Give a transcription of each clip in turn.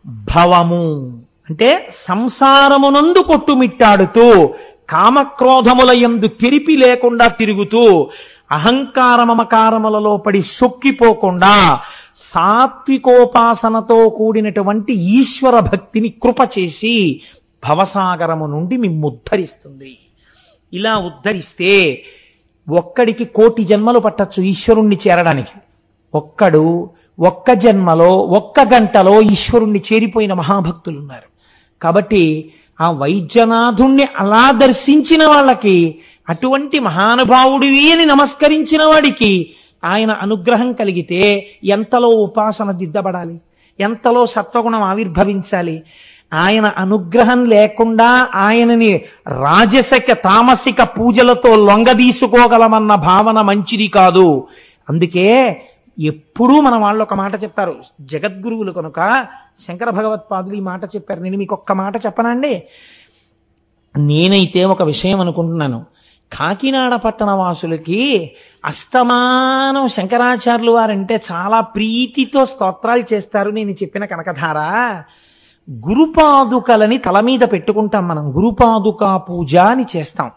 భవము అంటే సంసారమునందు కొట్టుమిట్టాడుతూ కామక్రోధముల యందు తెరిపి లేకుండా తిరుగుతూ అహంకారమమకారములలో పడి సొక్కిపోకుండా సాత్వికోపాసనతో కూడినటువంటి ఈశ్వర భక్తిని కృప చేసి భవసాగరము నుండి మిమ్ము ఉద్ధరిస్తుంది. ఇలా ఉద్ధరిస్తే ఒక్కడికి 1,000,000 జన్మలు పట్టచ్చు ఈశ్వరుణ్ణి చేరడానికి. ఒక్కడు ఒక్క జన్మలో 1 గంటలో ఈశ్వరుణ్ణి చేరిపోయిన మహాభక్తులు ఉన్నారు. కాబట్టి ఆ వైద్యనాథుణ్ణి అలా దర్శించిన వాళ్ళకి, అటువంటి మహానుభావుడివి అని నమస్కరించిన వాడికి ఆయన అనుగ్రహం కలిగితే ఎంతలో ఉపాసన దిద్దబడాలి, ఎంతలో సత్వగుణం ఆవిర్భవించాలి. ఆయన అనుగ్రహం లేకుండా ఆయనని రాజసిక తామసిక పూజలతో లొంగదీసుకోగలమన్న భావన మంచిది కాదు. అందుకే ఎప్పుడూ మన వాళ్ళు ఒక మాట చెప్తారు, జగద్గురువులు కనుక శంకర భగవత్పాదులు ఈ మాట చెప్పారు. నేను మీకు ఒక్క మాట చెప్పనండి. నేనైతే ఒక విషయం అనుకుంటున్నాను, కాకినాడ పట్టణ వాసులకి అస్తమానం శంకరాచార్యులు వారంటే చాలా ప్రీతితో స్తోత్రాలు చేస్తారు. నేను చెప్పిన కనకధార గురుపాదుకలని తల మీద పెట్టుకుంటాం మనం, గురుపాదుకా పూజ అని చేస్తాం.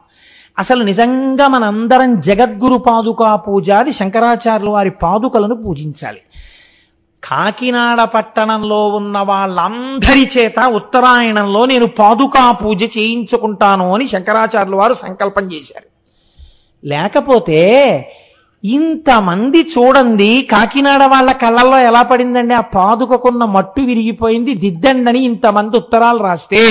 అసలు నిజంగా మనందరం జగద్గురు పాదుకా పూజ అని శంకరాచార్యుల వారి పాదుకలను పూజించాలి. కాకినాడ పట్టణంలో ఉన్న వాళ్ళందరి చేత ఉత్తరాయణంలో నేను పాదుకా పూజ చేయించుకుంటాను అని శంకరాచార్యుల వారు సంకల్పం చేశారు. లేకపోతే ఇంతమంది చూడండి, కాకినాడ వాళ్ళ కళ్ళల్లో ఎలా పడిందండి, ఆ పాదుకకున్న మట్టు విరిగిపోయింది, దిద్దండని ఇంతమంది ఉత్తరాలు రాస్తే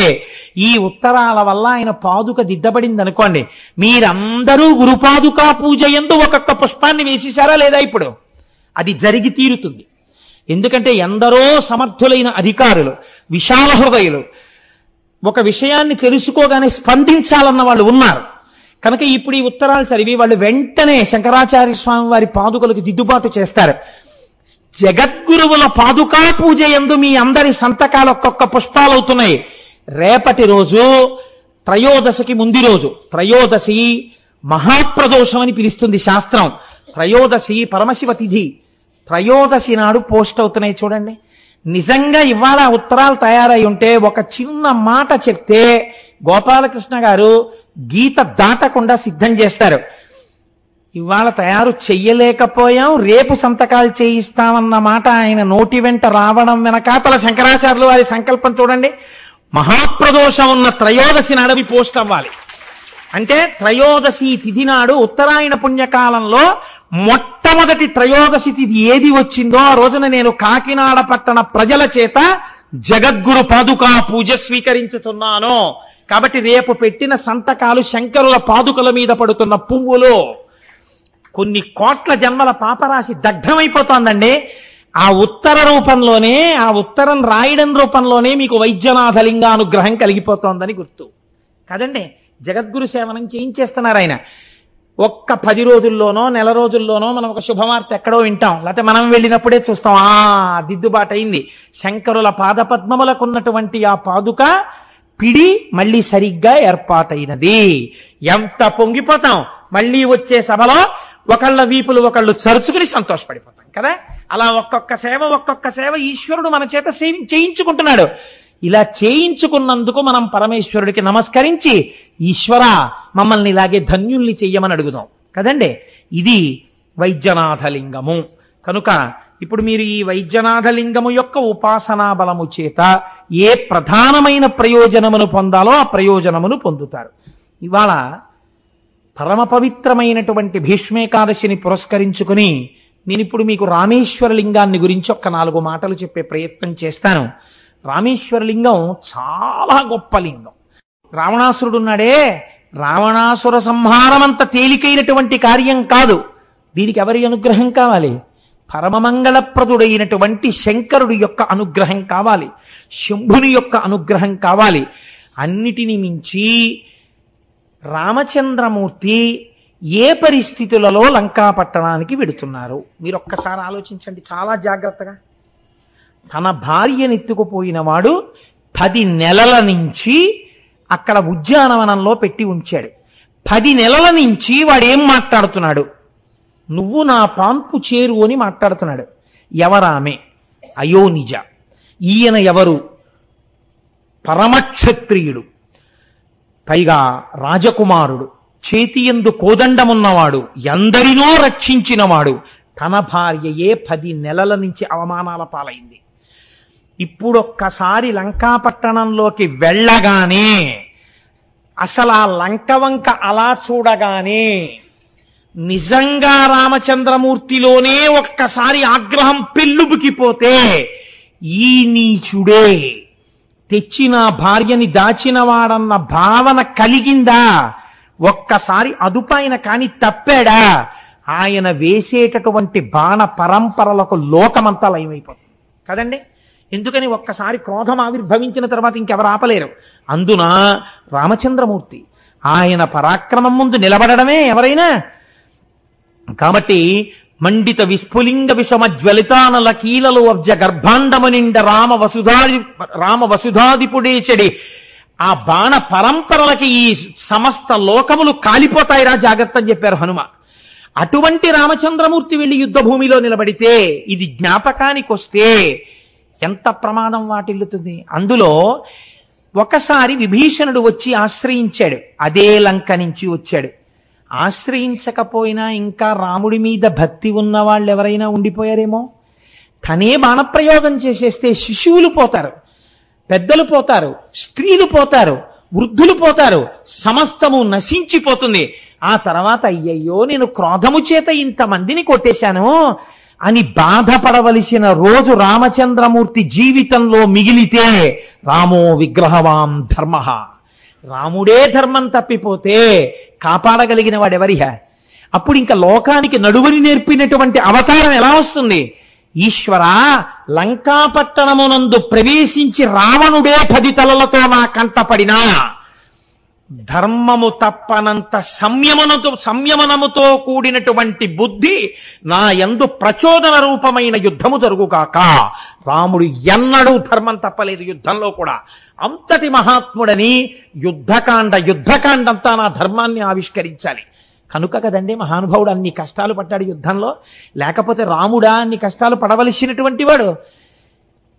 ఈ ఉత్తరాల వల్ల ఆయన పాదుక దిద్దబడింది అనుకోండి. మీరందరూ గురుపాదుకా పూజ యందు ఒక్కొక్క పుష్పాన్ని వేసేశారా లేదా? ఇప్పుడు అది జరిగి తీరుతుంది. ఎందుకంటే ఎందరో సమర్థులైన అధికారులు, విశాల హృదయులు ఒక విషయాన్ని తెలుసుకోగానే స్పందించాలన్న వాళ్ళు ఉన్నారు. కనుక ఇప్పుడు ఈ ఉత్తరాలు చదివి వాళ్ళు వెంటనే శంకరాచార్య స్వామి వారి పాదుకలకు దిద్దుబాటు చేస్తారు. జగద్గురువుల పాదుకా పూజ యందు మీ అందరి సంతకాలు ఒక్కొక్క పుష్పాలు అవుతున్నాయి. రేపటి రోజు త్రయోదశికి ముందు రోజు, త్రయోదశి మహాప్రదోషం అని పిలుస్తుంది శాస్త్రం. త్రయోదశి పరమశివ తిథి. త్రయోదశి నాడు పోస్ట్ అవుతున్నాయి చూడండి. నిజంగా ఇవాళ ఉత్తరాలు తయారై ఉంటే ఒక చిన్న మాట చెప్తే గోపాలకృష్ణ గారు గీత దాటకుండా సిద్ధం చేస్తారు. ఇవాళ తయారు చెయ్యలేకపోయాం, రేపు సంతకాలు చేయిస్తామన్న మాట ఆయన నోటి వెంట రావడం వెనకాతల శంకరాచార్యులు వారి సంకల్పం చూడండి. మహాప్రదోషం ఉన్న త్రయోదశి నాడవి పోస్ట్ అవ్వాలి. అంటే త్రయోదశి తిథి నాడు ఉత్తరాయణ పుణ్యకాలంలో మొట్టమొదటి త్రయోదశి తిథి ఏది వచ్చిందో ఆ రోజున నేను కాకినాడ పట్టణ ప్రజల చేత జగద్గురు పాదుకా పూజ స్వీకరించుతున్నాను. కాబట్టి రేపు పెట్టిన సంతకాలు శంకరుల పాదుకల మీద పడుతున్న పువ్వులు. కొన్ని కోట్ల జన్మల పాపరాశి దగ్ధమైపోతోందండి. ఆ ఉత్తర రూపంలోనే, ఆ ఉత్తరం రాయడం రూపంలోనే మీకు వైద్యనాథలింగానుగ్రహం కలిగిపోతోందని గుర్తు కదండి. జగద్గురు సేవనం చేయించేస్తున్నారు ఆయన. ఒక్క 10 రోజుల్లోనో నెల రోజుల్లోనో మనం ఒక శుభవార్త ఎక్కడో వింటాం, లేకపోతే మనం వెళ్ళినప్పుడే చూస్తాం, దిద్దుబాటు అయింది. శంకరుల పాదపద్మములకు ఉన్నటువంటి ఆ పాదుక పిడి మళ్ళీ సరిగ్గా ఏర్పాటైనది. ఎంత పొంగిపోతాం. మళ్ళీ వచ్చే సభలో ఒకళ్ళ వీపులు ఒకళ్ళు చరుచుకుని సంతోషపడిపోతాం కదా. అలా ఒక్కొక్క సేవ ఈశ్వరుడు మన చేత చేయించుకుంటున్నాడు. ఇలా చేయించుకున్నందుకు మనం పరమేశ్వరుడికి నమస్కరించి, ఈశ్వర మమ్మల్ని ఇలాగే ధన్యుల్ని చెయ్యమని అడుగుదాం కదండి. ఇది వైద్యనాథలింగము. కనుక ఇప్పుడు మీరు ఈ వైద్యనాథలింగము యొక్క ఉపాసనా బలము చేత ఏ ప్రధానమైన ప్రయోజనమును పొందాలో ఆ ప్రయోజనమును పొందుతారు. ఇవాళ పరమ పవిత్రమైనటువంటి భీష్మేకాదశిని పురస్కరించుకుని నేను ఇప్పుడు మీకు రామేశ్వర లింగాన్ని గురించి ఒక్క 4 మాటలు చెప్పే ప్రయత్నం చేస్తాను. రామేశ్వర లింగం చాలా గొప్ప లింగం. రావణాసురుడు ఉన్నాడే, రావణాసుర సంహారమంత తేలికైనటువంటి కార్యం కాదు. దీనికి ఎవరి అనుగ్రహం కావాలి? పరమమంగళప్రదుడైనటువంటి శంకరుడి యొక్క అనుగ్రహం కావాలి, శంభుని యొక్క అనుగ్రహం కావాలి. అన్నిటిని మించి రామచంద్రమూర్తి ఏ పరిస్థితులలో లంకాపట్టణానికి వెడుతున్నారు మీరు ఒక్కసారి ఆలోచించండి చాలా జాగ్రత్తగా. తన భార్యనెత్తుకుపోయిన వాడు 10 నెలల నుంచి అక్కడ ఉద్యానవనంలో పెట్టి ఉంచాడు. 10 నెలల నుంచి వాడేం మాట్లాడుతున్నాడు? నువ్వు నా పాన్పు చేరు అని మాట్లాడుతున్నాడు. ఎవరామె? అయోనిజ. ఈయన ఎవరు? పరమక్షత్రియుడు, పైగా రాజకుమారుడు, చేతియందు కోదండమున్నవాడు, ఎందరినో రక్షించినవాడు. తన భార్యయే 10 నెలల నుంచి అవమానాల పాలైంది. ఇప్పుడొక్కసారి లంకాపట్టణంలోకి వెళ్ళగానే, అసలు ఆ లంక వంక అలా చూడగానే నిజంగా రామచంద్రమూర్తిలోనే ఒక్కసారి ఆగ్రహం పెళ్ళుబుకిపోతే, ఈ నీచుడే తెచ్చిన భార్యని దాచినవాడన్న భావన కలిగిందా? ఒక్కసారి అదుపాయన కాని తప్పాడా? ఆయన వేసేటటువంటి బాణ పరంపరలకు లోకమంతా లయమైపోతుంది కదండి. ఎందుకని? ఒక్కసారి క్రోధం ఆవిర్భవించిన తర్వాత ఇంకెవరు ఆపలేరు. అందున రామచంద్రమూర్తి ఆయన పరాక్రమం ముందు నిలబడడమే ఎవరైనా. కాబట్టి మండిత విస్ఫులింగ విషమ జ్వలితానల కీలలు అబ్జ గర్భాండమనిండ రామ వసుధాదిపుడేచడి ఆ బాణ పరంపరలకి ఈ సమస్త లోకములు కాలిపోతాయిరా, జాగ్రత్త అని చెప్పారు హనుమ. అటువంటి రామచంద్రమూర్తి వెళ్లి యుద్ధ భూమిలో నిలబడితే, ఇది జ్ఞాపకానికి వస్తే ఎంత ప్రమాదం వాటిల్లుతుంది. అందులో ఒకసారి విభీషణుడు వచ్చి ఆశ్రయించాడు, అదే లంక నుంచి వచ్చాడు. ఆశ్రయించకపోయినా ఇంకా రాముడి మీద భక్తి ఉన్న వాళ్ళు ఎవరైనా ఉండిపోయారేమో. తనే బాణప్రయోగం చేసేస్తే శిశువులు పోతారు, పెద్దలు పోతారు, స్త్రీలు పోతారు, వృద్ధులు పోతారు, సమస్తము నశించిపోతుంది. ఆ తర్వాత అయ్యయ్యో నేను క్రోధము చేత ఇంతమందిని కొట్టేశాను అని బాధపడవలసిన రోజు రామచంద్రమూర్తి జీవితంలో మిగిలితే, రామో విగ్రహవాన్ ధర్మ, రాముడే ధర్మం తప్పిపోతే కాపాడగలిగిన వాడెవరిహ? అప్పుడు ఇంకా లోకానికి నడువని నేర్పినటువంటి అవతారం ఎలా వస్తుంది? ఈశ్వర, లంకాపట్టణమునందు ప్రవేశించి రావణుడే 10 తలలతో నా కంటపడినా ధర్మము తప్పనంత సంయమనముతో కూడినటువంటి బుద్ధి నా యందు ప్రచోదన రూపమైన యుద్ధము జరుగుగాక. రాముడు ఎన్నడూ ధర్మం తప్పలేదు యుద్ధంలో కూడా. అంతటి మహాత్ముడని యుద్ధకాండంతా నా ధర్మాన్ని ఆవిష్కరించాలి కనుక కదండి మహానుభావుడు అన్ని కష్టాలు పడ్డాడు యుద్ధంలో. లేకపోతే రాముడా అన్ని కష్టాలు పడవలసినటువంటి వాడు?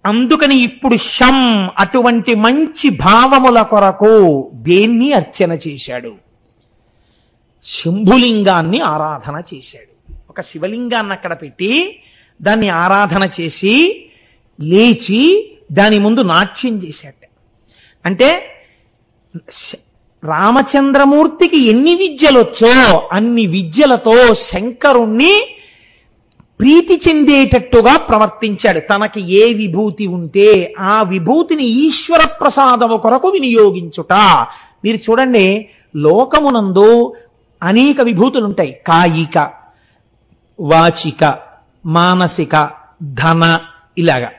అందుకని ఇప్పుడు అటువంటి మంచి భావముల కొరకు దేన్ని అర్చన చేశాడు? శంభులింగాన్ని ఆరాధన చేశాడు. ఒక శివలింగాన్ని అక్కడ పెట్టి దాన్ని ఆరాధన చేసి లేచి దాని ముందు నాట్యం చేశాడు. అంటే రామచంద్రమూర్తికి ఎన్ని విద్యలొచ్చో అన్ని విద్యలతో శంకరుణ్ణి ప్రీతి చెందేటట్టుగా ప్రవర్తించాడు. తనకి ఏ విభూతి ఉంటే ఆ విభూతిని ఈశ్వర ప్రసాదము కొరకు వినియోగించుట. మీరు చూడండి, లోకమునందు అనేక విభూతులుంటాయి. కాయిక, వాచిక, మానసిక, ధన, ఇలాగా.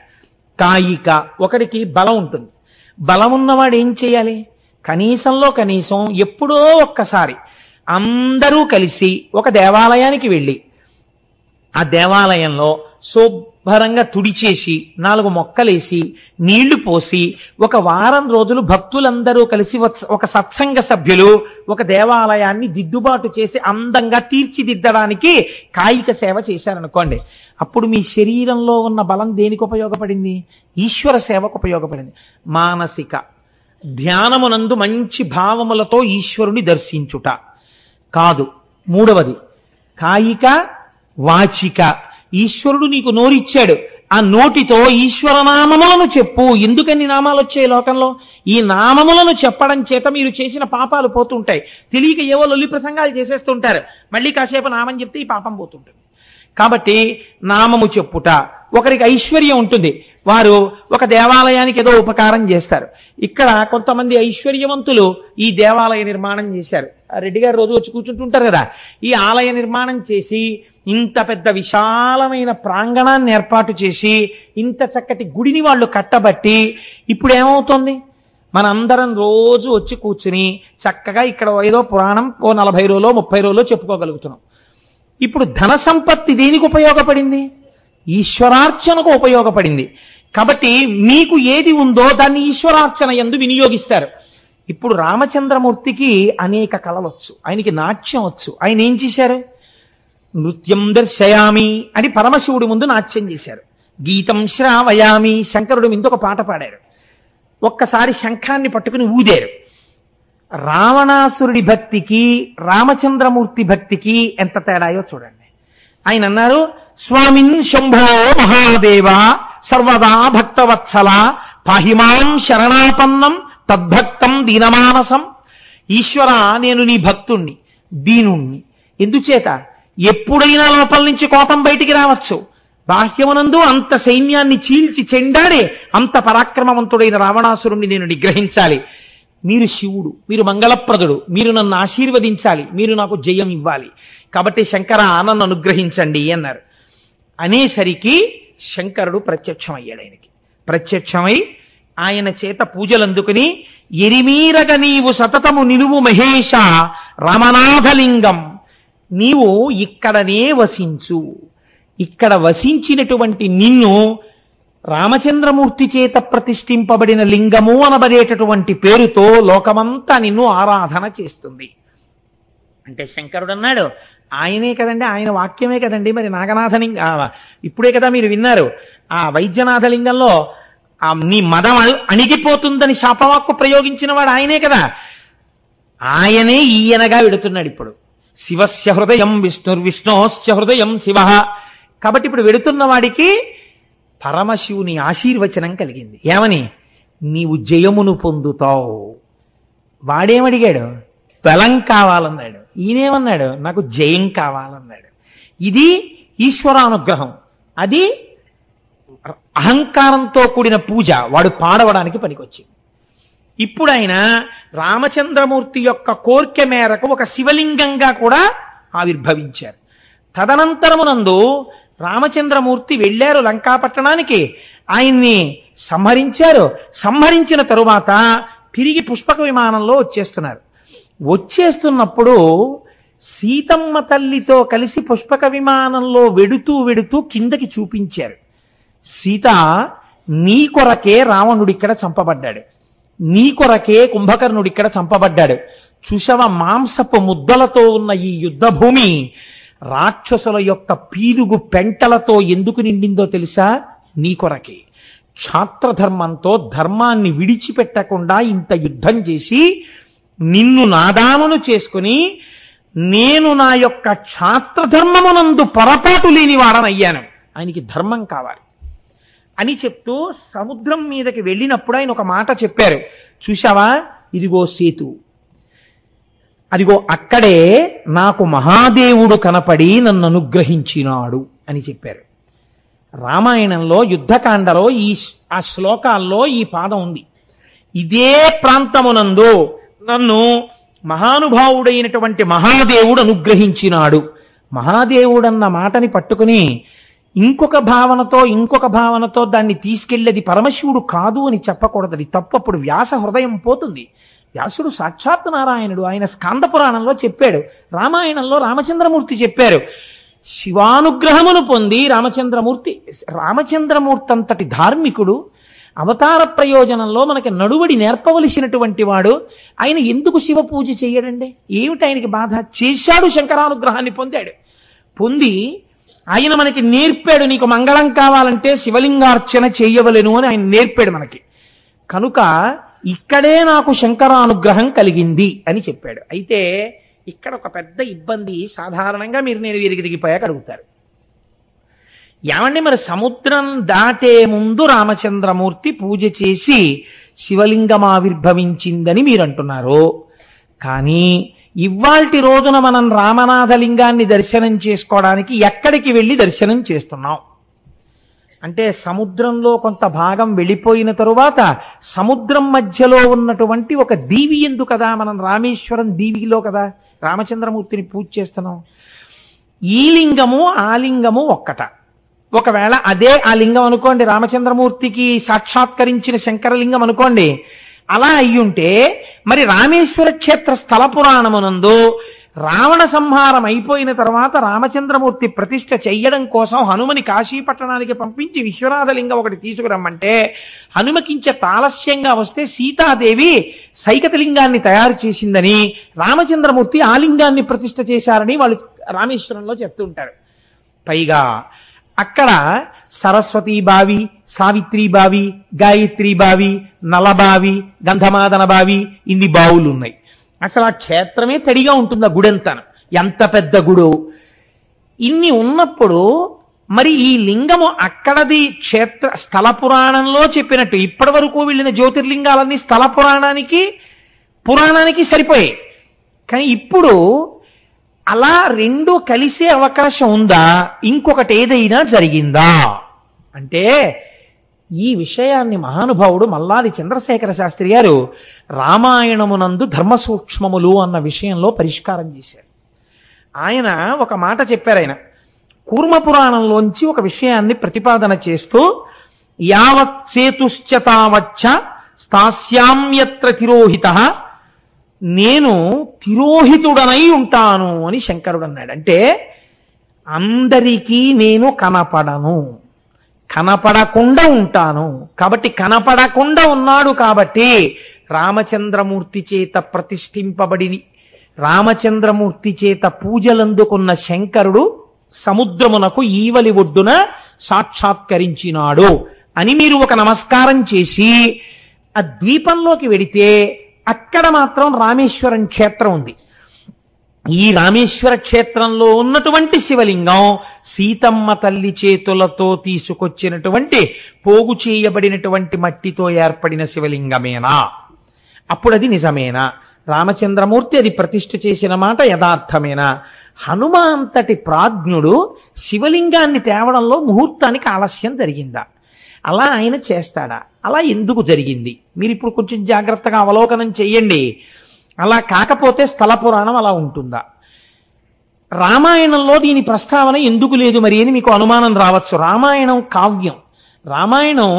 కాయిక, ఒకరికి బలం ఉంటుంది. బలం ఉన్నవాడు ఏం చేయాలి? కనీసంలో కనీసం ఎప్పుడో ఒక్కసారి అందరూ కలిసి ఒక దేవాలయానికి వెళ్ళి ఆ దేవాలయంలో శుభ్రంగా తుడిచేసి 4 మొక్కలేసి నీళ్లు పోసి ఒక వారం రోజులు భక్తులందరూ కలిసి ఒక సత్సంగ సభ్యులు ఒక దేవాలయాన్ని దిద్దుబాటు చేసి అందంగా తీర్చిదిద్దడానికి కాయిక సేవ చేశారనుకోండి. అప్పుడు మీ శరీరంలో ఉన్న బలం దేనికి ఉపయోగపడింది? ఈశ్వర సేవకు ఉపయోగపడింది. మానసిక, ధ్యానమునందు మంచి భావములతో ఈశ్వరుని దర్శించుట కాదు. 3వది కాయిక, వాచిక. ఈశ్వరుడు నీకు నోరిచ్చాడు, ఆ నోటితో ఈశ్వర నామములను చెప్పు. ఎందుకని నామాలు వచ్చాయి లోకంలో? ఈ నామములను చెప్పడం చేత మీరు చేసిన పాపాలు పోతుంటాయి. తెలియక ఏవో లొల్లి ప్రసంగాలు చేసేస్తుంటారు, మళ్ళీ కాసేపు నామం చెప్తే ఈ పాపం పోతుంటుంది. కాబట్టి నామము చెప్పుట. ఒకరికి ఐశ్వర్యం ఉంటుంది, వారు ఒక దేవాలయానికి ఏదో ఉపకారం చేస్తారు. ఇక్కడ కొంతమంది ఐశ్వర్యవంతులు ఈ దేవాలయ నిర్మాణం చేశారు. రెడ్డి గారు రోజు వచ్చి కూర్చుంటుంటారు కదా. ఈ ఆలయ నిర్మాణం చేసి ఇంత పెద్ద విశాలమైన ప్రాంగణాన్ని ఏర్పాటు చేసి ఇంత చక్కటి గుడిని వాళ్ళు కట్టబట్టి ఇప్పుడు ఏమవుతుంది? మనందరం రోజు వచ్చి కూర్చుని చక్కగా ఇక్కడ ఏదో పురాణం 40 రోజులో 30 రోజులో చెప్పుకోగలుగుతున్నాం. ఇప్పుడు ధన సంపత్తి దేనికి ఉపయోగపడింది? ఈశ్వరార్చనకు ఉపయోగపడింది. కాబట్టి మీకు ఏది ఉందో దాన్ని ఈశ్వరార్చన యందు వినియోగిస్తారు. ఇప్పుడు రామచంద్రమూర్తికి అనేక కళలొచ్చు, ఆయనకి నాట్యం వచ్చు. ఆయన ఏం చేశారు? నృత్యం దర్శయామి అని పరమశివుడి ముందు నాట్యం చేశారు. గీతం శ్రావయామి. శంకరుడు ఇంకొక పాట పాడారు. ఒక్కసారి శంఖాన్ని పట్టుకుని ఊదారు. రావణాసురుడి భక్తికి రామచంద్రమూర్తి భక్తికి ఎంత తేడాయో చూడండి. ఆయన అన్నారు, స్వామిన్ శంభో మహాదేవ సర్వదా భక్తవత్సల పాహిమాం శరణాపన్నం తద్భక్తం దీనమానసం. ఈశ్వర, నేను నీ భక్తుణ్ణి, దీనుణ్ణి. ఎందుచేత? ఎప్పుడైనా లోపల నుంచి కోపం బయటికి రావచ్చు. బాహ్యమునందు అంత సైన్యాన్ని చీల్చి చెండాడే అంత పరాక్రమవంతుడైన రావణాసురుణ్ణి నేను నిగ్రహించాలి. మీరు శివుడు, మీరు మంగళప్రదుడు, మీరు నన్ను ఆశీర్వదించాలి, మీరు నాకు జయం ఇవ్వాలి. కాబట్టి శంకర, నన్ను అనుగ్రహించండి అన్నారు. అనేసరికి శంకరుడు ప్రత్యక్షమయ్యాడు. ఆయనకి ప్రత్యక్షమై ఆయన చేత పూజలు అందుకుని, ఎరిమీరగ నీవు సతతము నిలువు మహేష రామనాథలింగం, నీవు ఇక్కడనే వసించు. ఇక్కడ వసించినటువంటి నిన్ను రామచంద్రమూర్తి చేత ప్రతిష్ఠింపబడిన లింగము అనబడేటటువంటి పేరుతో లోకమంతా నిన్ను ఆరాధన చేస్తుంది అంటే శంకరుడు అన్నాడు, ఆయనే కదండి, ఆయన వాక్యమే కదండి. మరి నాగనాథలింగ ఇప్పుడే కదా మీరు విన్నారు, ఆ వైద్యనాథలింగంలో నీ మదం అణిగిపోతుందని శాపవాక్కు ప్రయోగించిన వాడు ఆయనే కదా. ఆయనే ఈయనగా వెడుతున్నాడు ఇప్పుడు. శివస్య హృదయం విష్ణుర్విష్ణోశ్చ హృదయం శివ. కాబట్టి ఇప్పుడు వెడుతున్న వాడికి పరమశివుని ఆశీర్వచనం కలిగింది. ఏమని? నీవు జయమును పొందుతావు. వాడేమడిగాడు? బలం కావాలన్నాడు. ఈయనేమన్నాడు? నాకు జయం కావాలన్నాడు. ఇది ఈశ్వరానుగ్రహం. అది అహంకారంతో కూడిన పూజ. వాడు పాడవడానికి పనికొచ్చింది. ఇప్పుడు ఆయన రామచంద్రమూర్తి యొక్క కోరిక మేరకు ఒక శివలింగంగా కూడా ఆవిర్భవించారు. తదనంతరమునందు రామచంద్రమూర్తి వెళ్ళారు లంకాపట్టణానికి. ఆయన్ని సంహరించారు. సంహరించిన తరువాత తిరిగి పుష్పక విమానంలో వచ్చేస్తున్నారు. వచ్చేస్తున్నప్పుడు సీతమ్మ తల్లితో కలిసి పుష్పక విమానంలో వెడుతూ వెడుతూ కిందకి చూపించారు. సీత, నీ కొరకే రావణుడిక్కడ చంపబడ్డాడు, నీ కొరకే కుంభకర్ణుడిక్కడ చంపబడ్డాడు. చూశవ, మాంసపు ముద్దలతో ఉన్న ఈ యుద్ధ భూమి రాక్షసుల యొక్క పీలుగు పెంటలతో ఎందుకు నిండిందో తెలుసా? నీ కొరకే. క్షాత్రధర్మంతో ధర్మాన్ని విడిచిపెట్టకుండా ఇంత యుద్ధం చేసి నిన్ను నాదామును చేసుకుని నేను నా యొక్క క్షాత్రధర్మమునందు పొరపాటు లేని వాడనయ్యాను. ఆయనకి ధర్మం కావాలి అని చెప్తూ సముద్రం మీదకి వెళ్ళినప్పుడు ఆయన ఒక మాట చెప్పారు. చూశావా, ఇదిగో సేతు, అదిగో అక్కడే నాకు మహాదేవుడు కనపడి నన్ను అనుగ్రహించినాడు అని చెప్పారు. రామాయణంలో యుద్ధకాండలో ఆ శ్లోకాల్లో ఈ పాదం ఉంది. ఇదే ప్రాంతమునందు నన్ను మహానుభావుడైనటువంటి మహాదేవుడు అనుగ్రహించినాడు. మహాదేవుడన్న మాటని పట్టుకుని ఇంకొక భావనతో దాన్ని తీసుకెళ్ళేది పరమశివుడు కాదు అని చెప్పకూడదు. అది తప్పు. అప్పుడు వ్యాస హృదయం పోతుంది. వ్యాసుడు సాక్షాత్ నారాయణుడు. ఆయన స్కాంద పురాణంలో చెప్పాడు, రామాయణంలో రామచంద్రమూర్తి చెప్పారు. శివానుగ్రహమును పొంది రామచంద్రమూర్తి అంతటి ధార్మికుడు, అవతార ప్రయోజనంలో మనకి నడువడి నేర్పవలసినటువంటి వాడు, ఆయన ఎందుకు శివ పూజ చెయ్యడండి? ఏమిటి ఆయనకి బాధ? చేశాడు, శంకరానుగ్రహాన్ని పొందాడు. పొంది ఆయన మనకి నేర్పాడు, నీకు మంగళం కావాలంటే శివలింగార్చన చెయ్యవలెను అని ఆయన నేర్పాడు మనకి. కనుక ఇక్కడే నాకు శంకరానుగ్రహం కలిగింది అని చెప్పాడు. అయితే ఇక్కడ ఒక పెద్ద ఇబ్బంది. సాధారణంగా నేను వీరికి దిగిపోయాక అడుగుతారు, ఏమండి మరి సముద్రం దాటే ముందు రామచంద్రమూర్తి పూజ చేసి శివలింగం ఆవిర్భవించిందని మీరు అంటున్నారు, కానీ ఇవాల్టి రోజున మనం రామనాథలింగాన్ని దర్శనం చేసుకోవడానికి ఎక్కడికి వెళ్ళి దర్శనం చేస్తున్నాం అంటే, సముద్రంలో కొంత భాగం వెళ్ళిపోయిన తరువాత సముద్రం మధ్యలో ఉన్నటువంటి ఒక దీవి ఎందు కదా మనం రామేశ్వరం దీవిలో కదా రామచంద్రమూర్తిని పూజ చేస్తున్నాం. ఈ లింగము ఆ లింగము ఒక్కట. ఒకవేళ అదే ఆ లింగం అనుకోండి, రామచంద్రమూర్తికి సాక్షాత్కరించిన శంకరలింగం అనుకోండి, అలా అయ్యుంటే మరి రామేశ్వర క్షేత్ర స్థల పురాణమునందు రావణ సంహారం అయిపోయిన తర్వాత రామచంద్రమూర్తి ప్రతిష్ఠ చెయ్యడం కోసం హనుమని కాశీపట్టణానికి పంపించి విశ్వనాథలింగం ఒకటి తీసుకురమ్మంటే హనుమకించే తాలస్యంగా వస్తే సీతాదేవి సైకతలింగాన్ని తయారు చేసిందని, రామచంద్రమూర్తి ఆ లింగాన్ని ప్రతిష్ఠ చేశారని వాళ్ళు రామేశ్వరంలో చెప్తుంటారు. పైగా అక్కడ సరస్వతీ బావి, సావిత్రి బావి, గాయత్రి బావి, నలబావి, గంధమాదన బావి, ఇన్ని బావులు ఉన్నాయి. అసలు ఆ క్షేత్రమే తడిగా ఉంటుంది. ఆ గుడంతాను ఎంత పెద్ద గుడో. ఇన్ని ఉన్నప్పుడు మరి ఈ లింగము అక్కడది స్థల పురాణంలో చెప్పినట్టు ఇప్పటి వరకు వెళ్ళిన జ్యోతిర్లింగాలన్నీ స్థల పురాణానికి సరిపోయాయి. కానీ ఇప్పుడు అలా రెండు కలిసే అవకాశం ఉందా? ఇంకొకటి ఏదైనా జరిగిందా అంటే ఈ విషయాన్ని మహానుభావుడు మల్లాది చంద్రశేఖర శాస్త్రి గారు రామాయణమునందు ధర్మ సూక్ష్మములు అన్న విషయంలో పరిష్కారం చేశారు. ఆయన ఒక మాట చెప్పారు. ఆయన కూర్మ పురాణంలోంచి ఒక విషయాన్ని ప్రతిపాదన చేస్తూ యావత్ సేతుశ్చ తావచ్చ స్థాస్యామ్యత్ర తిరోహితః, నేను తిరోహితుడనై ఉంటాను అని శంకరుడు అన్నాడు. అంటే అందరికీ నేను కనపడను, కనపడకుండా ఉంటాను. కాబట్టి కనపడకుండా ఉన్నాడు కాబట్టి రామచంద్రమూర్తి చేత ప్రతిష్ఠింపబడి రామచంద్రమూర్తి చేత పూజలందుకున్న శంకరుడు సముద్రమునకు ఈవలి ఒడ్డున సాక్షాత్కరించినాడు అని మీరు ఒక నమస్కారం చేసి ఆ ద్వీపంలోకి వెడితే అక్కడ మాత్రం రామేశ్వరం క్షేత్రం ఉంది. ఈ రామేశ్వర క్షేత్రంలో ఉన్నటువంటి శివలింగం సీతమ్మ తల్లి చేతులతో తీసుకొచ్చినటువంటి పోగు చేయబడినటువంటి మట్టితో ఏర్పడిన శివలింగమేనా? అప్పుడు అది నిజమేనా? రామచంద్రమూర్తి అది ప్రతిష్ఠ చేసిన మాట యథార్థమేనా? హనుమ అంతటి ప్రాజ్ఞుడు శివలింగాన్ని తేవడంలో ముహూర్తానికి ఆలస్యం జరిగిందా? అలా ఆయన చేస్తాడా? అలా ఎందుకు జరిగింది? మీరు ఇప్పుడు కొంచెం జాగ్రత్తగా అవలోకనం చెయ్యండి. అలా కాకపోతే స్థల పురాణం అలా ఉంటుందా? రామాయణంలో దీని ప్రస్తావన ఎందుకు లేదు మరి అని మీకు అనుమానం రావచ్చు. రామాయణం కావ్యం. రామాయణం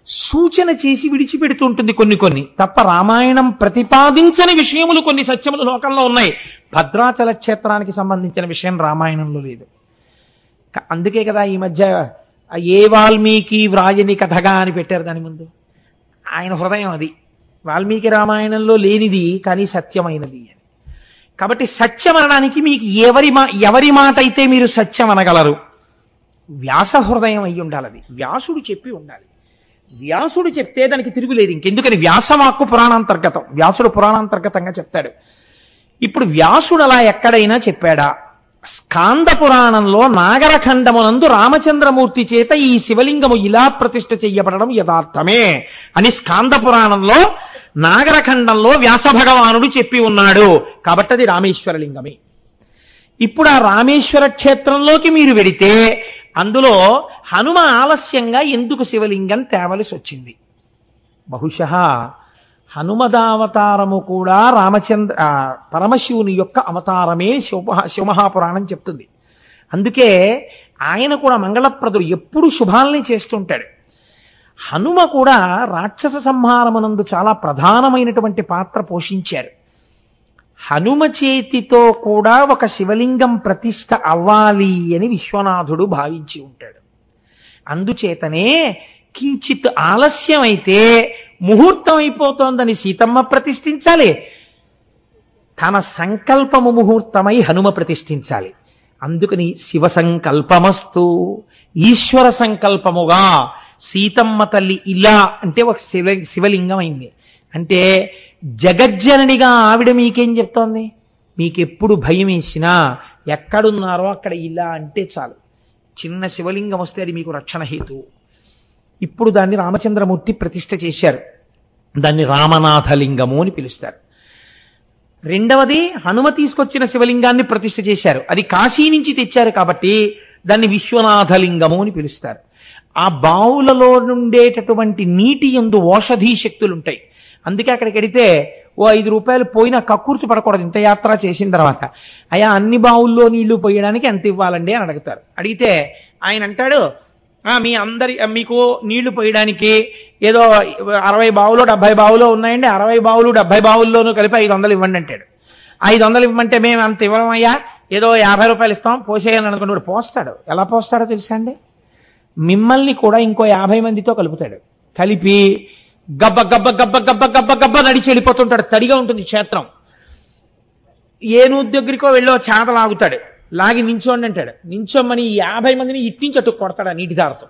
సూచన చేసి విడిచిపెడుతుంటుంది కొన్ని తప్ప రామాయణం ప్రతిపాదించని విషయములు కొన్ని సత్యములు లోకంలో ఉన్నాయి. భద్రాచల క్షేత్రానికి సంబంధించిన విషయం రామాయణంలో లేదు. అందుకే కదా ఈ మధ్య ఏ వాల్మీకి వ్రాయని కథగా అని పెట్టారు దాని ముందు. ఆయన హృదయం అది. వాల్మీకి రామాయణంలో లేనిది కానీ సత్యమైనది అని. కాబట్టి సత్యం అనడానికి మీకు ఎవరి మాట అయితే మీరు సత్యం అనగలరు? వ్యాస హృదయం అయి ఉండాలి. అది వ్యాసుడు చెప్పి ఉండాలి. వ్యాసుడు చెప్తే దానికి తిరుగులేదు. ఇంకెందుకని వ్యాసవాక్కు పురాణాంతర్గతం. వ్యాసుడు పురాణాంతర్గతంగా చెప్తాడు. ఇప్పుడు వ్యాసుడు అలా ఎక్కడైనా చెప్పాడా? స్కాంద పురాణంలో నాగరఖండమునందు రామచంద్రమూర్తి చేత ఈ శివలింగము ఇలా ప్రతిష్ఠ చెయ్యబడడం యథార్థమే అని స్కాంద పురాణంలో నాగరఖండంలో వ్యాస భగవానుడు చెప్పి ఉన్నాడు. కాబట్టి అది రామేశ్వర లింగమే. ఇప్పుడు ఆ రామేశ్వర క్షేత్రంలోకి మీరు వెడితే అందులో హనుమ ఆలస్యంగా ఎందుకు శివలింగం తేవలసి వచ్చింది? బహుశః హనుమదావతారము కూడా పరమశివుని యొక్క అవతారమే శివమహాపురాణం చెప్తుంది. అందుకే ఆయన కూడా మంగళప్రదుడు, ఎప్పుడు శుభాల్ని చేస్తుంటాడు. హనుమ కూడా రాక్షస సంహారమునందు చాలా ప్రధానమైనటువంటి పాత్ర పోషించారు. హనుమ చేతితో కూడా ఒక శివలింగం ప్రతిష్ఠ అవ్వాలి అని విశ్వనాథుడు భావించి ఉంటాడు. అందుచేతనే కించిత్ ఆలస్యం అయితే ముహూర్తం అయిపోతోందని సీతమ్మ ప్రతిష్ఠించాలి, తన సంకల్పము ముహూర్తమై హనుమ ప్రతిష్ఠించాలి. అందుకని శివ సంకల్పమస్తు, ఈశ్వర సంకల్పముగా సీతమ్మ తల్లి ఇలా అంటే ఒక శివలింగం అయింది. అంటే జగజ్జననిగా ఆవిడ మీకేం చెప్తోంది? మీకెప్పుడు భయం వేసినా ఎక్కడున్నారో అక్కడ ఇలా అంటే చాలు, చిన్న శివలింగం వస్తే అది మీకు రక్షణ హేతు. ఇప్పుడు దాన్ని రామచంద్రమూర్తి ప్రతిష్ఠ చేశారు. దాన్ని రామనాథలింగము అని పిలుస్తారు. రెండవది హనుమ తీసుకొచ్చిన శివలింగాన్ని ప్రతిష్ఠ చేశారు. అది కాశీ నుంచి తెచ్చారు కాబట్టి దాన్ని విశ్వనాథలింగము అని పిలుస్తారు. ఆ బావులలో నుండేటటువంటి నీటి యందు ఓషధీ శక్తులుంటాయి. అందుకే అక్కడికి వెడితే ఓ 5 రూపాయలు పోయినా కక్కుర్తి పడకూడదు. ఇంత యాత్ర చేసిన తర్వాత అయ్యా అన్ని బావుల్లో నీళ్లు పోయడానికి ఎంత ఇవ్వాలండి అని అడుగుతారు. అడిగితే ఆయన అంటాడు, మీకు నీళ్లు పోయడానికి ఏదో 60 బావులో 70 బావులో ఉన్నాయండి, 60 బావులు 70 బావుల్లోనూ కలిపి 500 ఇవ్వండి అంటాడు. 500 ఇవ్వమంటే మేము అంత ఇవ్వమయ్యా, ఏదో 50 రూపాయలు ఇస్తాం పోసేయాలని అనుకున్నాడు. పోస్తాడు. ఎలా పోస్తాడో తెలుసా అండి? మిమ్మల్ని కూడా ఇంకో 50 మందితో కలుపుతాడు. కలిపి గబ్బ గబ్బ గబ్బ గబ్బ గబ్బ గబ్బ నడిచి వెళ్ళిపోతుంటాడు. తడిగా ఉంటుంది క్షేత్రం. ఏ నూతి దగ్గరికో వెళ్ళో చేత లాగుతాడు. లాగి నించోండి అంటాడు. నించోమ్మని 50 మందిని ఇట్టించి అటు కొడతాడు నీటి దారతో.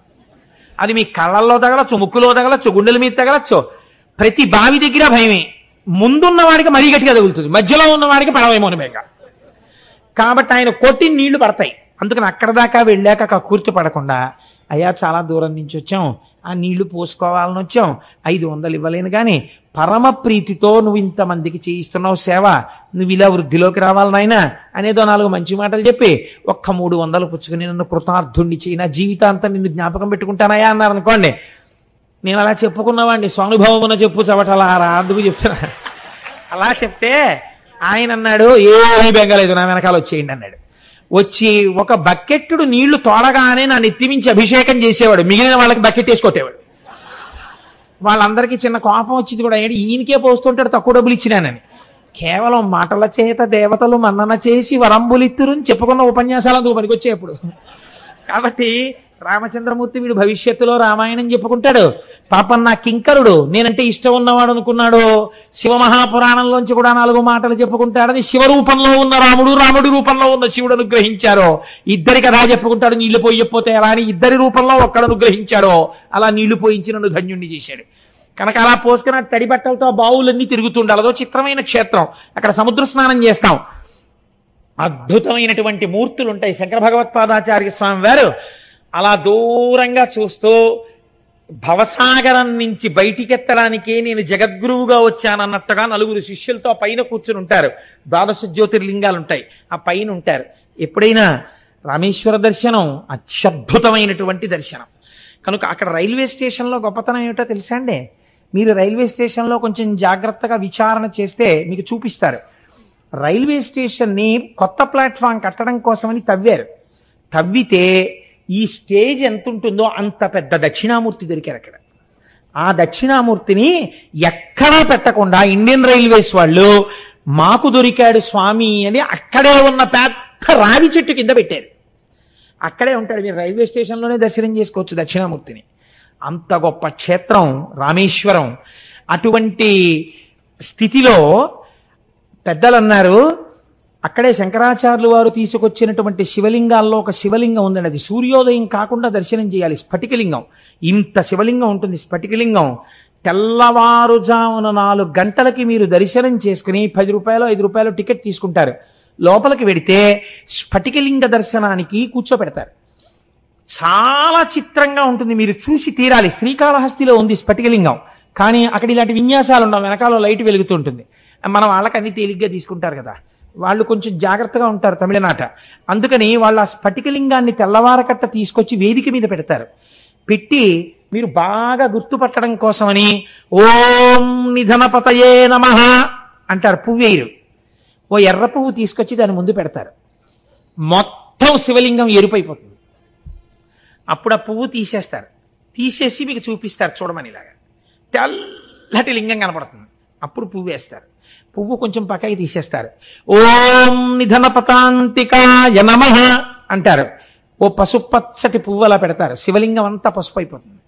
అది మీ కళ్ళల్లో తగలచ్చు, ముక్కులో తగలచ్చు, గుండెల మీద తగలచ్చు. ప్రతి బావి దగ్గర భయమే. ముందున్న వాడికి మరీ గట్టిగా తగులుతుంది, మధ్యలో ఉన్న వాడికి పడవేమో మేక. కాబట్టి ఆయన కొట్టి నీళ్లు పడతాయి. అందుకని అక్కడ దాకా వెళ్ళాక కక్కుర్తి పడకుండా, అయ్యా చాలా దూరం నుంచి వచ్చాం, ఆ నీళ్లు పోసుకోవాలని వచ్చాం, 500 ఇవ్వలేను కానీ పరమ ప్రీతితో నువ్వు ఇంతమందికి చేయిస్తున్నావు సేవ, నువ్వు ఇలా వృద్ధిలోకి రావాలి నాయనా అనేదో 4 మంచి మాటలు చెప్పి ఒక్క 300 పుచ్చుకుని నన్ను కృతార్థుణ్ణి చేయి, నా జీవితాంతం నిన్ను జ్ఞాపకం పెట్టుకుంటానయ్యా అన్నారు అనుకోండి. నేను అలా చెప్పుకున్నవాడిని, స్వానుభవమున చెప్పు చవటలారా అందుకు చెప్తున్నా. అలా చెప్తే ఆయన అన్నాడు, ఏమీ బెంగలేదు, నా వెనకాల వచ్చేయండి అన్నాడు. వచ్చి ఒక బకెట్టుడు నీళ్లు తోడగానే నా నెత్తిమించి అభిషేకం చేసేవాడు, మిగిలిన వాళ్ళకి బకెట్ వేసుకొట్టేవాడు. వాళ్ళందరికీ చిన్న కోపం వచ్చింది కూడా, ఏంటి ఈయనకే పోస్తుంటాడు తక్కువ డబ్బులు ఇచ్చినానని. కేవలం మాటల చేత దేవతలు మన్నన చేసి వరంబులిత్తురుని చెప్పుకున్న ఉపన్యాసాలు అందుకు పనికొచ్చేప్పుడు. కాబట్టి రామచంద్రమూర్తి వీడు భవిష్యత్తులో రామాయణం చెప్పుకుంటాడు. పాపం నా కింకరుడు నేనంటే ఇష్టం ఉన్నవాడు అనుకున్నాడు, శివమహాపురాణంలోంచి కూడా 4 మాటలు చెప్పుకుంటాడని శివరూపంలో ఉన్న రాముడు, రాముడి రూపంలో ఉన్న శివుడు అనుగ్రహించారో. ఇద్దరి కథ చెప్పుకుంటాడు, నీళ్లు పోయకపోతే ఎలా అని ఇద్దరి రూపంలో ఒక్కడు అనుగ్రహించాడో అలా నీళ్లు పోయించి నన్ను ధన్యుణ్ణి చేశాడు. కనుక అలా పోసుకున్న తడి బట్టలతో బావులన్నీ తిరుగుతుండాలి. అదో చిత్రమైన క్షేత్రం, అక్కడ సముద్ర స్నానం చేస్తాం. అద్భుతమైనటువంటి మూర్తులు ఉంటాయి. శంకర భగవత్పాదాచార్య స్వామి వారు అలా దూరంగా చూస్తూ భవసాగరం నుంచి బయటికెత్తడానికే నేను జగద్గురువుగా వచ్చానన్నట్టుగా 4 శిష్యులతో పైన కూర్చుని ఉంటారు. 12 జ్యోతిర్లింగాలు ఉంటాయి, ఆ పైన ఉంటారు. ఎప్పుడైనా రామేశ్వర దర్శనం అత్యద్భుతమైనటువంటి దర్శనం. కనుక అక్కడ రైల్వే స్టేషన్లో గొప్పతనం ఏమిటో తెలుసా అండి? మీరు రైల్వే స్టేషన్లో కొంచెం జాగ్రత్తగా విచారణ చేస్తే మీకు చూపిస్తారు. రైల్వే స్టేషన్ని కొత్త ప్లాట్ఫామ్ కట్టడం కోసమని తవ్వితే ఈ స్టేజ్ ఎంత ఉంటుందో అంత పెద్ద దక్షిణామూర్తి దొరికారు అక్కడ. ఆ దక్షిణామూర్తిని ఎక్కడా పెట్టకుండా ఇండియన్ రైల్వేస్ వాళ్ళు మాకు దొరికాడు స్వామి అని అక్కడే ఉన్న పెద్ద రావి చెట్టు కింద పెట్టారు. అక్కడే ఉంటాడు, మీరు రైల్వే స్టేషన్లోనే దర్శనం చేసుకోవచ్చు దక్షిణామూర్తిని. అంత గొప్ప క్షేత్రం రామేశ్వరం. అటువంటి స్థితిలో పెద్దలు అన్నారు, అక్కడే శంకరాచార్యులు వారు తీసుకొచ్చినటువంటి శివలింగాల్లో ఒక శివలింగం ఉందండి. అది సూర్యోదయం కాకుండా దర్శనం చేయాలి. స్ఫటికలింగం, ఇంత శివలింగం ఉంటుంది స్ఫటికలింగం. తెల్లవారుజామున 4 గంటలకి మీరు దర్శనం చేసుకుని 10 రూపాయలు 5 రూపాయలు టికెట్ తీసుకుంటారు. లోపలికి వెడితే స్ఫటికలింగ దర్శనానికి కూర్చోపెడతారు. చాలా చిత్రంగా ఉంటుంది, మీరు చూసి తీరాలి. శ్రీకాళహస్తిలో ఉంది స్ఫటికలింగం, కానీ అక్కడ ఇలాంటి విన్యాసాలు ఉండవు, వెనకాల లైట్ వెలుగుతుంటుంది. మనం వాళ్ళకి అన్ని తేలిగ్గా తీసుకుంటారు కదా, వాళ్ళు కొంచెం జాగ్రత్తగా ఉంటారు తమిళనాట. అందుకని వాళ్ళ స్ఫటికలింగాన్ని తెల్లవారకట్ట తీసుకొచ్చి వేదిక మీద పెడతారు. పెట్టి మీరు బాగా గుర్తుపట్టడం కోసమని ఓం నిధనపతయే నమః అంటారు. పువ్వేరు ఓ ఎర్ర పువ్వు తీసుకొచ్చి దాని ముందు పెడతారు. మొత్తం శివలింగం ఎరుపైపోతుంది. అప్పుడు ఆ పువ్వు తీసేస్తారు, తీసేసి మీకు చూపిస్తారు చూడమని. ఇలాగా తెల్లటి లింగం కనపడుతుంది. అప్పుడు పువ్వు వేస్తారు, పువ్వు కొంచెం పక్కకి తీసేస్తారు. ఓం నిధనపతాంతికాయ నమః అంటారు. ఓ పసుపచ్చటి పువ్వు అలా పెడతారు. శివలింగం అంతా పసుపు అయిపోతుంది.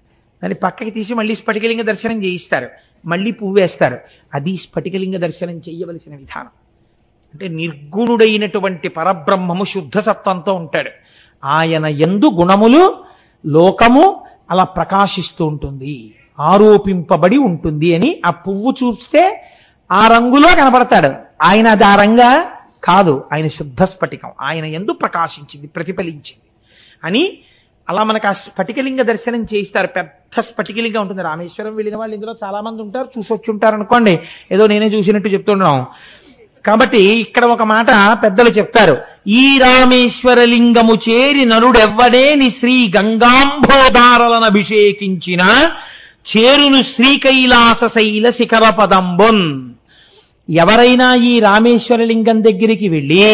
దాన్ని పక్కకి తీసి మళ్ళీ స్ఫటికలింగ దర్శనం చేయిస్తారు, మళ్ళీ పువ్వు వేస్తారు. అది స్ఫటికలింగ దర్శనం చేయవలసిన విధానం. అంటే నిర్గుణుడైనటువంటి పరబ్రహ్మము శుద్ధ సత్వంతో ఉంటాడు. ఆయన యందు గుణములు లోకము అలా ప్రకాశిస్తూ ఉంటుంది, ఆరోపింపబడి ఉంటుంది అని ఆ పువ్వు చూస్తే ఆ రంగులో కనపడతాడు. ఆయన అది ఆ రంగా కాదు, ఆయన శుద్ధ స్ఫటికం, ఆయన యందు ప్రకాశించింది, ప్రతిఫలించింది అని అలా మనకు ఆ స్ఫటికలింగ దర్శనం చేయిస్తారు. పెద్ద స్ఫటికలింగం ఉంటుంది. రామేశ్వరం వెళ్ళిన వాళ్ళు ఇందులో చాలా మంది ఉంటారు, చూసొచ్చి ఉంటారు అనుకోండి, ఏదో నేనే చూసినట్టు చెప్తున్నాం. కాబట్టి ఇక్కడ ఒక మాట పెద్దలు చెప్తారు, ఈ రామేశ్వర లింగము చేరి నరుడెవ్వడేని శ్రీ గంగాంబోదారలను అభిషేకించిన చేరును శ్రీకైలాస శైల శిఖర పదంబున్. ఎవరైనా ఈ రామేశ్వర లింగం దగ్గరికి వెళ్ళి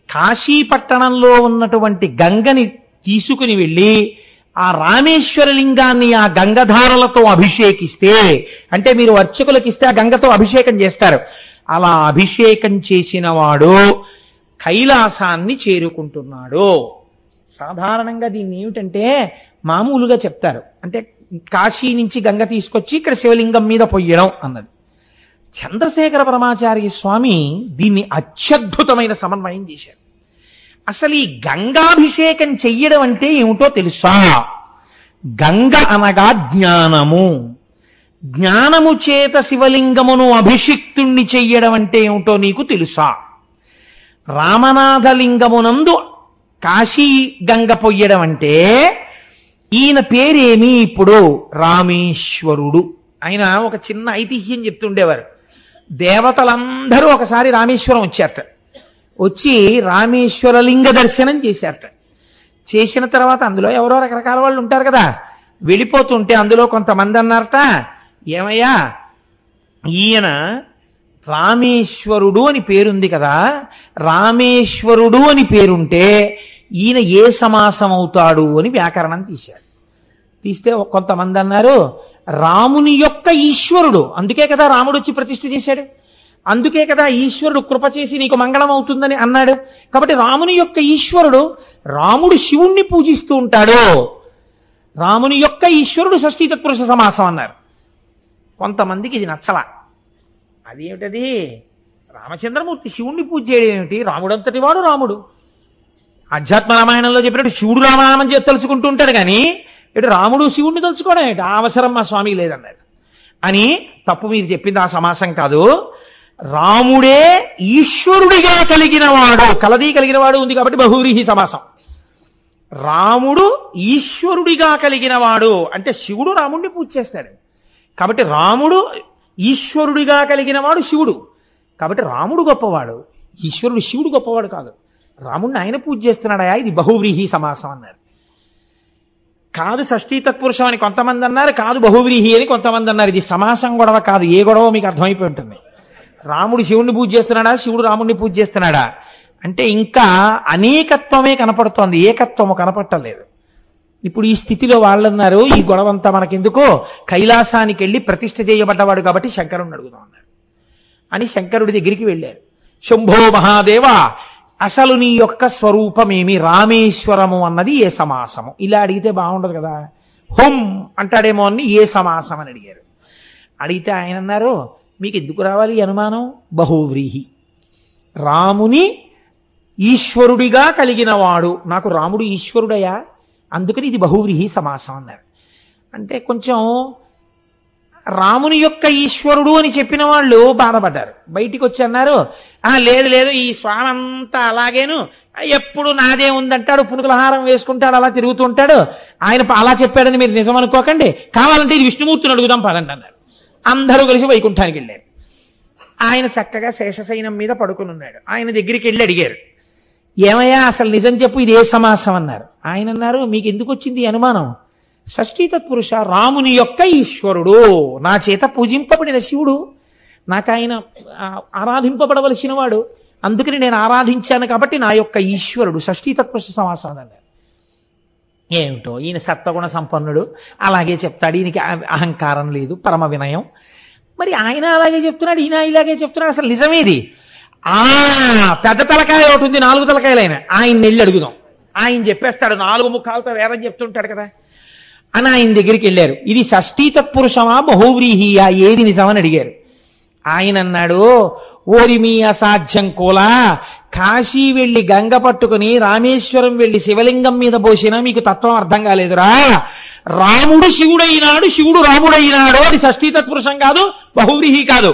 కాశీపట్టణంలో ఉన్నటువంటి గంగని తీసుకుని వెళ్ళి ఆ రామేశ్వర లింగాన్ని ఆ గంగధారలతో అభిషేకిస్తే, అంటే మీరు అర్చకులకు ఇస్తే ఆ గంగతో అభిషేకం చేస్తారు, అలా అభిషేకం చేసిన వాడు కైలాసాన్ని చేరుకుంటున్నాడు. సాధారణంగా దీన్ని ఏమిటంటే మామూలుగా చెప్తారు, అంటే కాశీ నుంచి గంగ తీసుకొచ్చి ఇక్కడ శివలింగం మీద పొయ్యడం అన్నది. చంద్రశేఖర పరమాచార్య స్వామి దీన్ని అత్యద్భుతమైన సమన్వయం చేశారు. అసలు ఈ గంగాభిషేకం చెయ్యడం అంటే ఏమిటో తెలుసా? గంగ అనగా జ్ఞానము. జ్ఞానము చేత శివలింగమును అభిషిక్తుణ్ణి చెయ్యడం అంటే ఏమిటో నీకు తెలుసా? రామనాథలింగమునందు కాశీ గంగ పొయ్యడం అంటే, ఈయన పేరేమి ఇప్పుడు? రామేశ్వరుడు. ఆయన ఒక చిన్న ఐతిహ్యం చెప్తుండేవారు. దేవతలందరూ ఒకసారి రామేశ్వరం వచ్చారట. వచ్చి రామేశ్వర లింగ దర్శనం చేశారట. చేసిన తర్వాత అందులో ఎవరో రకరకాల వాళ్ళు ఉంటారు కదా, వెళ్ళిపోతుంటే అందులో కొంతమంది అన్నారట, ఏమయ్యా ఈయన రామేశ్వరుడు అని పేరుంది కదా, రామేశ్వరుడు అని పేరుంటే ఈయన ఏ సమాసం అవుతాడు అని వ్యాకరణం తీశారు. తీస్తే కొంతమంది అన్నారు రాముని యొక్క ఈశ్వరుడు, అందుకే కదా రాముడు వచ్చి ప్రతిష్ఠ చేశాడు, అందుకే కదా ఈశ్వరుడు కృప చేసి నీకు మంగళం అవుతుందని అన్నాడు. కాబట్టి రాముని యొక్క ఈశ్వరుడు, రాముడు శివుణ్ణి పూజిస్తూ ఉంటాడు, రాముని యొక్క ఈశ్వరుడు షష్ఠీ తత్పురుష సమాసం అన్నారు. కొంతమందికి ఇది నచ్చలా. అదేమిటది, రామచంద్రమూర్తి శివుణ్ణి పూజ చేయడం ఏమిటి, రాముడంతటి వాడు రాముడు. అధ్యాత్మ రామాయణంలో చెప్పినట్టు శివుడు రామనామం చేసి తలుచుకుంటూ ఉంటాడు కానీ ఇటు రాముడు శివుణ్ణి తలుచుకోవడం ఏంటి, ఆ అవసరం మా స్వామికి లేదన్నారు. అని తప్పు మీరు చెప్పింది ఆ సమాసం కాదు. రాముడే ఈశ్వరుడిగా కలిగిన వాడు, కలది కలిగిన వాడు ఉంది కాబట్టి బహువ్రీహి సమాసం. రాముడు ఈశ్వరుడిగా కలిగిన వాడు అంటే శివుడు రాముడిని పూజ చేస్తాడు కాబట్టి రాముడు ఈశ్వరుడిగా కలిగిన వాడు శివుడు. కాబట్టి రాముడు గొప్పవాడు, ఈశ్వరుడు శివుడు గొప్పవాడు కాదు. రాముడిని ఆయన పూజ చేస్తున్నాడా, ఇది బహువ్రీహి సమాసం అన్నారు. కాదు షష్ఠీ తత్పురుషం అని కొంతమంది అన్నారు, కాదు బహువ్రీహి అని కొంతమంది అన్నారు. ఇది సమాసం గొడవ కాదు, ఏ గొడవ మీకు అర్థమైపోయి ఉంటుంది. రాముడు శివుణ్ణి పూజ చేస్తున్నాడా, శివుడు రాముడిని పూజ చేస్తున్నాడా అంటే ఇంకా అనేకత్వమే కనపడుతోంది, ఏకత్వము కనపడలేదు. ఇప్పుడు ఈ స్థితిలో వాళ్ళన్నారు ఈ గొడవంతా మనకెందుకో, కైలాసానికి వెళ్ళి ప్రతిష్ఠ చేయబడ్డవాడు కాబట్టి శంకరుడిని అడుగుదాం అన్నారు. అని శంకరుడి దగ్గరికి వెళ్ళారు. శంభో మహాదేవ, అసలు నీ యొక్క స్వరూపమేమి, రామేశ్వరము అన్నది ఏ సమాసము? ఇలా అడిగితే బాగుండదు కదా, హోం అంటాడేమో అని ఏ సమాసం అని అడిగారు. అడిగితే ఆయన అన్నారు, మీకు ఎందుకు రావాలి అనుమానం, బహువ్రీహి, రాముని ఈశ్వరుడిగా కలిగిన వాడు, నాకు రాముడు ఈశ్వరుడయా, అందుకని ఇది బహువ్రీహి సమాసం అన్నారు. అంటే కొంచెం రాముని యొక్క ఈశ్వరుడు అని చెప్పిన వాళ్ళు బాధపడ్డారు. బయటికి వచ్చి అన్నారు, లేదు లేదు ఈ స్వామి అంతా అలాగేను, ఎప్పుడు నాదే ఉందంటాడు, పునుకులహారం వేసుకుంటాడు, అలా తిరుగుతూ ఉంటాడు, ఆయన అలా చెప్పాడని మీరు నిజం అనుకోకండి, కావాలంటే ఇది విష్ణుమూర్తిని అడుగుదాం పదండి అన్నారు. అందరూ కలిసి వైకుంఠానికి వెళ్ళారు. ఆయన చక్కగా శేషశయనం మీద పడుకుని ఉన్నాడు. ఆయన దగ్గరికి వెళ్ళి అడిగారు, ఏమయ్యా అసలు నిజం చెప్పు, ఇది ఏ సమాసం అన్నారు. ఆయన అన్నారు, మీకు ఎందుకు వచ్చింది అనుమానం, షష్ఠీ తత్పురుష రాముని యొక్క ఈశ్వరుడు, నా చేత పూజింపబడిన శివుడు, నాకు ఆయన ఆరాధింపబడవలసిన వాడు, అందుకని నేను ఆరాధించాను కాబట్టి నా యొక్క ఈశ్వరుడు, షష్ఠీ తత్పురుష సమాసం అన్నారు. ఏమిటో ఈయన సత్వగుణ సంపన్నుడు, అలాగే చెప్తాడు, ఈయనకి అహంకారం లేదు, పరమ వినయం, మరి ఆయన అలాగే చెప్తున్నాడు, ఈయన ఇలాగే చెప్తున్నాడు, అసలు నిజమేది? పెద్ద తలకాయ ఒకటి ఉంది, 4 తలకాయలైన ఆయన వెళ్ళి అడుగుదాం, ఆయన చెప్పేస్తాడు, 4 ముఖాలతో వేదం చెప్తుంటాడు కదా అని ఆయన దగ్గరికి వెళ్ళారు. ఇది షష్ఠీ తత్పురుషమా బహువ్రీహియా, ఏది నిజమని అడిగారు. ఆయన అన్నాడు, ఓరి మీ అసాధ్యం కోలా, కాశీ వెళ్ళి గంగ పట్టుకుని రామేశ్వరం వెళ్ళి శివలింగం మీద పోసినా మీకు తత్వం అర్థం కాలేదురా, రాముడు శివుడైనాడు, శివుడు రాముడైనాడు, అది షష్ఠీ తత్పురుషం కాదు, బహువ్రీహి కాదు,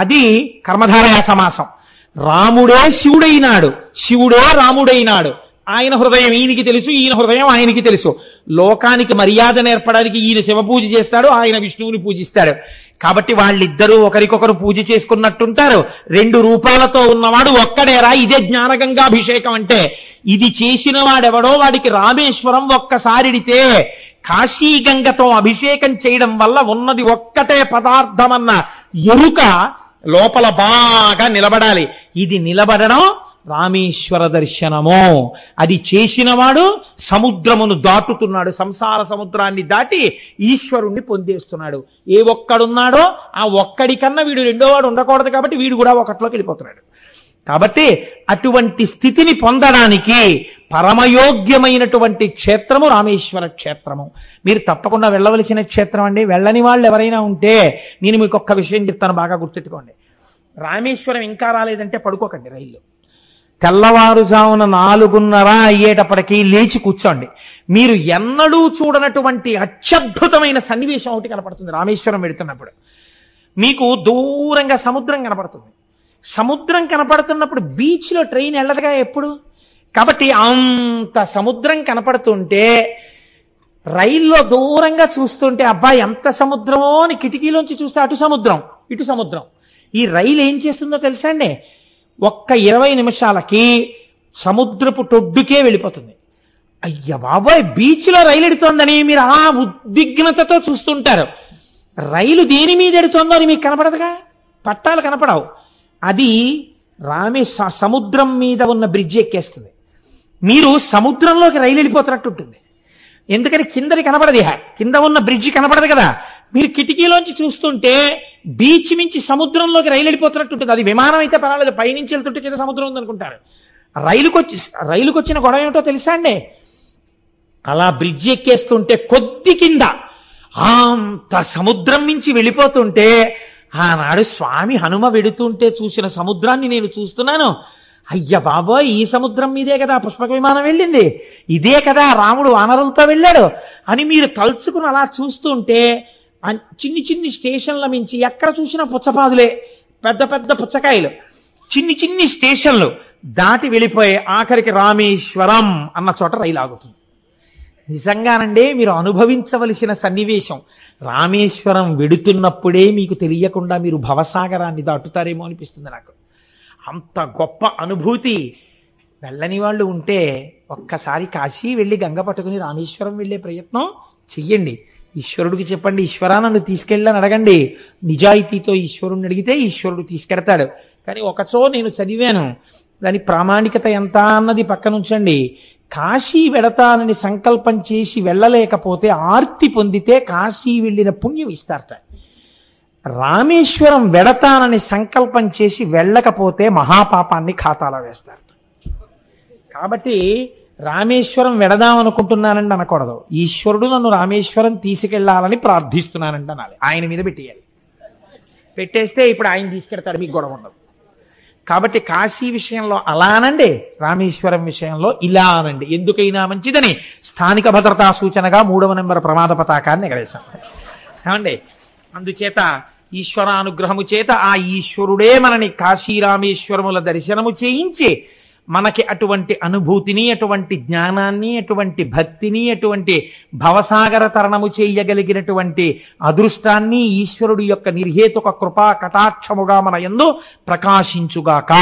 అది కర్మధారయ సమాసం. రాముడే శివుడైనాడు, శివుడే రాముడైనాడు, ఆయన హృదయం ఈయనకి తెలుసు, ఈయన హృదయం ఆయనకి తెలుసు. లోకానికి మర్యాద నేర్పడానికి ఈయన శివ పూజ చేస్తాడు, ఆయన విష్ణువుని పూజిస్తాడు. కాబట్టి వాళ్ళిద్దరూ ఒకరికొకరు పూజ చేసుకున్నట్టుంటారు. 2 రూపాలతో ఉన్నవాడు ఒక్కడేరా, ఇదే జ్ఞానగంగాభిషేకం అంటే. ఇది చేసిన వాడెవడో వాడికి రామేశ్వరం ఒక్కసారిడితే, కాశీ గంగతో అభిషేకం చేయడం వల్ల ఉన్నది ఒక్కటే పదార్థమన్న ఎరుక లోపల బాగా నిలబడాలి. ఇది నిలబడడం రామేశ్వర దర్శనము. అది చేసినవాడు సముద్రమును దాటుతున్నాడు, సంసార సముద్రాన్ని దాటి ఈశ్వరుణ్ణి పొందేస్తున్నాడు. ఏ ఒక్కడున్నాడో ఆ ఒక్కడి కన్నా వీడు రెండోవాడు ఉండకూడదు కాబట్టి వీడు కూడా ఒకటిలోకి వెళ్ళిపోతున్నాడు. కాబట్టి అటువంటి స్థితిని పొందడానికి పరమయోగ్యమైనటువంటి క్షేత్రము రామేశ్వర క్షేత్రము. మీరు తప్పకుండా వెళ్ళవలసిన క్షేత్రం అండి. వెళ్ళని వాళ్ళు ఎవరైనా ఉంటే నేను మీకు ఒక్క విషయం చెప్తాను, బాగా గుర్తెట్టుకోండి. రామేశ్వరం ఇంకా రాలేదంటే పడుకోకండి రైల్లో. తెల్లవారుజామున 4:30 అయ్యేటప్పటికీ లేచి కూర్చోండి. మీరు ఎన్నడూ చూడనటువంటి అత్యద్భుతమైన సన్నివేశం ఒకటి కనపడుతుంది. రామేశ్వరం వెళుతున్నప్పుడు మీకు దూరంగా సముద్రం కనపడుతుంది. సముద్రం కనపడుతున్నప్పుడు బీచ్లో ట్రైన్ వెళ్ళదుగా ఎప్పుడు. కాబట్టి అంత సముద్రం కనపడుతుంటే రైల్లో దూరంగా చూస్తుంటే అబ్బా ఎంత సముద్రమో అని కిటికీలోంచి చూస్తే అటు సముద్రం ఇటు సముద్రం. ఈ రైలు ఏం చేస్తుందో తెలుసా అండి, ఒక్క 20 నిమిషాలకి సముద్రపు టొడ్డుకే వెళ్ళిపోతుంది. అయ్య బాబాయ్ బీచ్లో రైలు ఎడుతోందని మీరు ఆ ఉద్విగ్నతతో చూస్తుంటారు. రైలు దేని మీద ఎడుతోందో అని మీకు కనపడదుగా, పట్టాలు కనపడవు. అది సముద్రం మీద ఉన్న బ్రిడ్జ్ ఎక్కేస్తుంది. మీరు సముద్రంలోకి రైలు వెళ్ళిపోతున్నట్టు ఉంటుంది. ఎందుకని కిందది కనపడదు, కింద ఉన్న బ్రిడ్జి కనపడదు కదా. మీరు కిటికీలోంచి చూస్తుంటే బీచ్ నుంచి సముద్రంలోకి రైలు వెళ్ళిపోతున్నట్టు ఉంటుంది. అది విమానం అయితే పర్వాలేదు, పైనుంచి వెళ్తుంటే కింద సముద్రం ఉందనుకుంటారు. రైలుకి వచ్చిన గొడవ ఏమిటో తెలుసా అండి, అలా బ్రిడ్జి ఎక్కేస్తుంటే కొద్ది కింద అంత సముద్రం నుంచి వెళ్ళిపోతుంటే ఆనాడు స్వామి హనుమ వెడుతుంటే చూసిన సముద్రాన్ని నేను చూస్తున్నాను. అయ్య బాబోయ్ ఈ సముద్రం మీదే కదా పుష్పక విమానం వెళ్ళింది, ఇదే కదా రాముడు వానరులతో వెళ్ళాడు అని మీరు తలుచుకుని అలా చూస్తుంటే చిన్ని చిన్ని స్టేషన్ల మించి ఎక్కడ చూసినా పుచ్చపాదులే, పెద్ద పెద్ద పుచ్చకాయలు, చిన్ని చిన్ని స్టేషన్లు దాటి వెళ్ళిపోయి ఆఖరికి రామేశ్వరం అన్న చోట రైలు ఆగుతుంది. నిజంగానండి మీరు అనుభవించవలసిన సన్నివేశం. రామేశ్వరం వెడుతున్నప్పుడే మీకు తెలియకుండా మీరు భవసాగరాన్ని దాటుతారేమో అనిపిస్తుంది నాకు. అంత గొప్ప అనుభూతి. వెళ్ళని వాళ్ళు ఉంటే ఒక్కసారి కాశీ వెళ్ళి గంగ పట్టుకుని రామేశ్వరం వెళ్ళే ప్రయత్నం చెయ్యండి. ఈశ్వరుడికి చెప్పండి, ఈశ్వరా నన్ను తీసుకెళ్ళని అడగండి. నిజాయితీతో ఈశ్వరుడిని అడిగితే ఈశ్వరుడు తీసుకెడతాడు. కానీ ఒకచో నేను చదివాను, దాని ప్రామాణికత ఎంత అన్నది పక్కనుంచండి. కాశీ వెడతానని సంకల్పం చేసి వెళ్ళలేకపోతే ఆర్తి పొందితే కాశీ వెళ్ళిన పుణ్యం ఇస్తారట. రామేశ్వరం వెడతానని సంకల్పం చేసి వెళ్ళకపోతే మహాపాపాన్ని ఖాతాలో వేస్తారు. కాబట్టి రామేశ్వరం వెడదామనుకుంటున్నానండి అనకూడదు. ఈశ్వరుడు నన్ను రామేశ్వరం తీసుకెళ్లాలని ప్రార్థిస్తున్నానండి అనాలి. ఆయన మీద పెట్టేయాలి. పెట్టేస్తే ఇప్పుడు ఆయన తీసుకెడతాడు, మీకు గొడవ ఉండదు. కాబట్టి కాశీ విషయంలో అలా అనండి, రామేశ్వరం విషయంలో ఇలా అనండి. ఎందుకైనా మంచిదని స్థానిక భద్రతా సూచనగా 3వ నెంబర్ ప్రమాద పతాకాన్ని ఎగరేశాం ఏమండి. అందుచేత ఈశ్వరానుగ్రహము చేత ఆ ఈశ్వరుడే మనని కాశీ రామేశ్వరముల దర్శనము చేయించి మనకి అటువంటి అనుభూతిని, అటువంటి జ్ఞానాన్ని, అటువంటి భక్తిని, అటువంటి భవసాగర తరణము చేయగలిగినటువంటి అదృష్టాన్ని ఈశ్వరుడి యొక్క నిర్హేతుక కృపా కటాక్షముగా మన యందు ప్రకాశించుగాక.